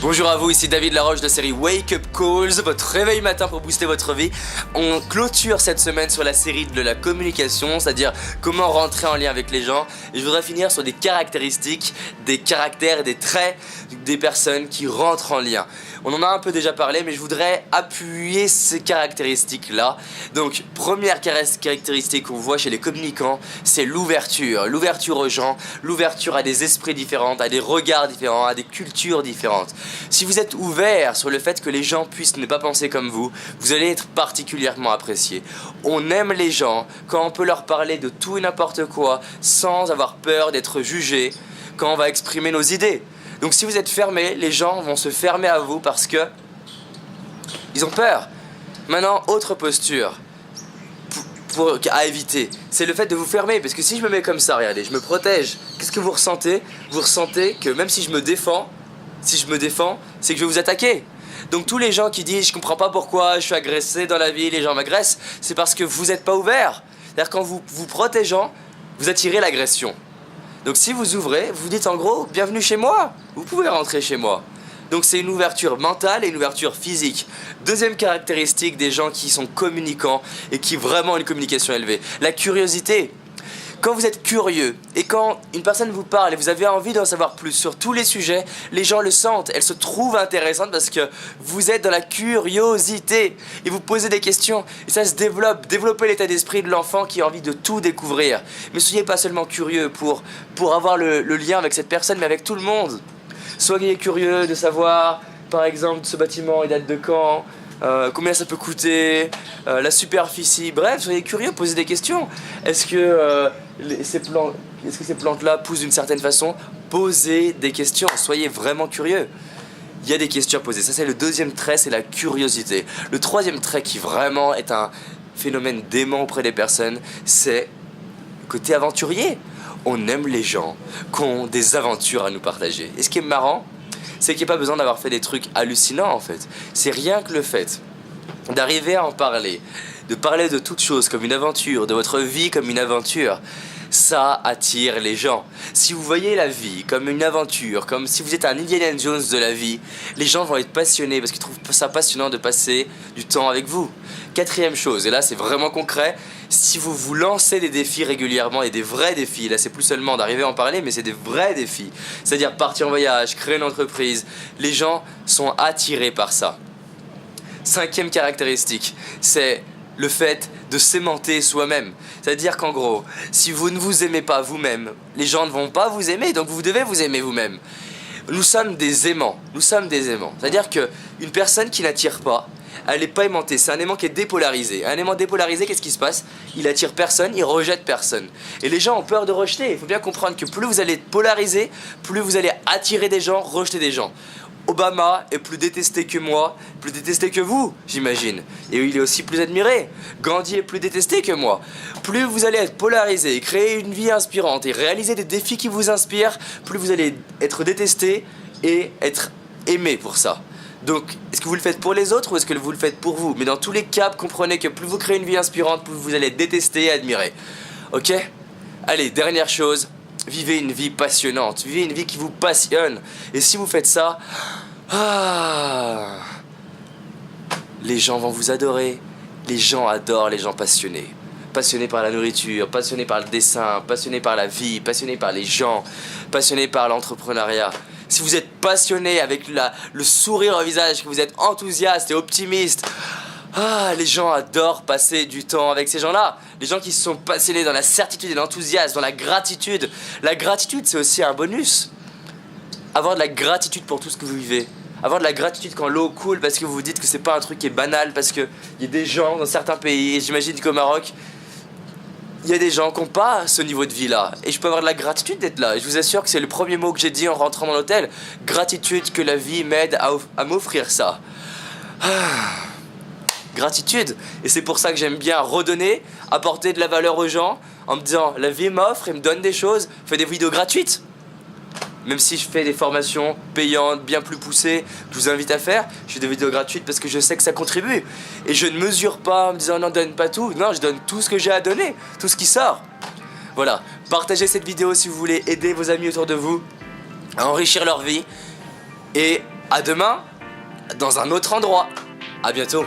Bonjour à vous, ici David Laroche de la série Wake Up Calls, votre réveil matin pour booster votre vie. On clôture cette semaine sur la série de la communication, c'est-à-dire comment rentrer en lien avec les gens. Et je voudrais finir sur des caractéristiques, des caractères, des traits des personnes qui rentrent en lien. On en a un peu déjà parlé, mais je voudrais appuyer ces caractéristiques-là. Donc, première caractéristique qu'on voit chez les communicants, c'est l'ouverture. L'ouverture aux gens, l'ouverture à des esprits différents, à des regards différents, à des cultures différentes. Si vous êtes ouvert sur le fait que les gens puissent ne pas penser comme vous allez être particulièrement apprécié. On aime les gens quand on peut leur parler de tout et n'importe quoi sans avoir peur d'être jugé, quand on va exprimer nos idées. Donc si vous êtes fermé, les gens vont se fermer à vous parce que ils ont peur. Maintenant, autre posture à éviter, c'est le fait de vous fermer. Parce que si je me mets comme ça, regardez, je me protège. Qu'est-ce que vous ressentez? Vous ressentez que même si je me défends, c'est que je vais vous attaquer. Donc tous les gens qui disent « je comprends pas pourquoi je suis agressé dans la vie, les gens m'agressent », c'est parce que vous n'êtes pas ouvert. C'est-à-dire qu'en vous protégeant, vous attirez l'agression. Donc si vous ouvrez, vous dites en gros « bienvenue chez moi, vous pouvez rentrer chez moi ». Donc c'est une ouverture mentale et une ouverture physique. Deuxième caractéristique des gens qui sont communicants et qui vraiment ont une communication élevée, la curiosité. Quand vous êtes curieux et quand une personne vous parle et vous avez envie d'en savoir plus sur tous les sujets, les gens le sentent, elle se trouve intéressante parce que vous êtes dans la curiosité et vous posez des questions et ça se développe. Développez l'état d'esprit de l'enfant qui a envie de tout découvrir. Mais soyez pas seulement curieux pour avoir le lien avec cette personne mais avec tout le monde. Soyez curieux de savoir, par exemple, ce bâtiment il date de quand, combien ça peut coûter, la superficie, bref, soyez curieux, posez des questions. Est-ce que ces plantes-là poussent d'une certaine façon? Posez des questions, soyez vraiment curieux. Il y a des questions à poser, ça c'est le deuxième trait, c'est la curiosité. Le troisième trait qui vraiment est un phénomène dément auprès des personnes, c'est le côté aventurier. On aime les gens qui ont des aventures à nous partager. Et ce qui est marrant, c'est qu'il n'y a pas besoin d'avoir fait des trucs hallucinants en fait. C'est rien que le fait d'arriver à en parler, de parler de toute chose comme une aventure, de votre vie comme une aventure, ça attire les gens. Si vous voyez la vie comme une aventure, comme si vous êtes un Indiana Jones de la vie, les gens vont être passionnés parce qu'ils trouvent ça passionnant de passer du temps avec vous. Quatrième chose, et là c'est vraiment concret, si vous vous lancez des défis régulièrement et des vrais défis, là c'est plus seulement d'arriver à en parler mais c'est des vrais défis, c'est-à-dire partir en voyage, créer une entreprise, les gens sont attirés par ça. Cinquième caractéristique, c'est le fait de s'aimanter soi-même. C'est-à-dire qu'en gros, si vous ne vous aimez pas vous-même, les gens ne vont pas vous aimer, donc vous devez vous aimer vous-même. Nous sommes des aimants, C'est-à-dire qu'une personne qui n'attire pas, elle n'est pas aimantée, c'est un aimant qui est dépolarisé. Un aimant dépolarisé, qu'est-ce qui se passe? Il attire personne, il rejette personne. Et les gens ont peur de rejeter. Il faut bien comprendre que plus vous allez être polarisé, plus vous allez attirer des gens, rejeter des gens. Obama est plus détesté que moi, plus détesté que vous, j'imagine. Et il est aussi plus admiré. Gandhi est plus détesté que moi. Plus vous allez être polarisé, créer une vie inspirante et réaliser des défis qui vous inspirent, plus vous allez être détesté et être aimé pour ça. Donc, est-ce que vous le faites pour les autres ou est-ce que vous le faites pour vous? Mais dans tous les cas, comprenez que plus vous créez une vie inspirante, plus vous allez être détesté et admiré. Ok? Allez, dernière chose. Vivez une vie passionnante, vivez une vie qui vous passionne. Et si vous faites ça, les gens vont vous adorer. Les gens adorent les gens passionnés. Passionnés par la nourriture, passionnés par le dessin, passionnés par la vie, passionnés par les gens, passionnés par l'entrepreneuriat. Si vous êtes passionné avec le sourire au visage, que vous êtes enthousiaste et optimiste, les gens adorent passer du temps avec ces gens-là. Les gens qui se sont passionnés dans la certitude et l'enthousiasme, dans la gratitude. La gratitude, c'est aussi un bonus. Avoir de la gratitude pour tout ce que vous vivez. Avoir de la gratitude quand l'eau coule parce que vous vous dites que c'est pas un truc qui est banal, parce qu'il y a des gens dans certains pays, et j'imagine qu'au Maroc, il y a des gens qui n'ont pas ce niveau de vie-là. Et je peux avoir de la gratitude d'être là. Et je vous assure que c'est le premier mot que j'ai dit en rentrant dans l'hôtel. Gratitude que la vie m'aide à m'offrir ça. Gratitude. Et c'est pour ça que j'aime bien redonner, apporter de la valeur aux gens en me disant la vie m'offre et me donne des choses, fais des vidéos gratuites. Même si je fais des formations payantes, bien plus poussées, que je vous invite à faire, je fais des vidéos gratuites parce que je sais que ça contribue. Et je ne mesure pas en me disant non, donne pas tout. Non, je donne tout ce que j'ai à donner, tout ce qui sort. Voilà, partagez cette vidéo si vous voulez aider vos amis autour de vous à enrichir leur vie. Et à demain dans un autre endroit. À bientôt.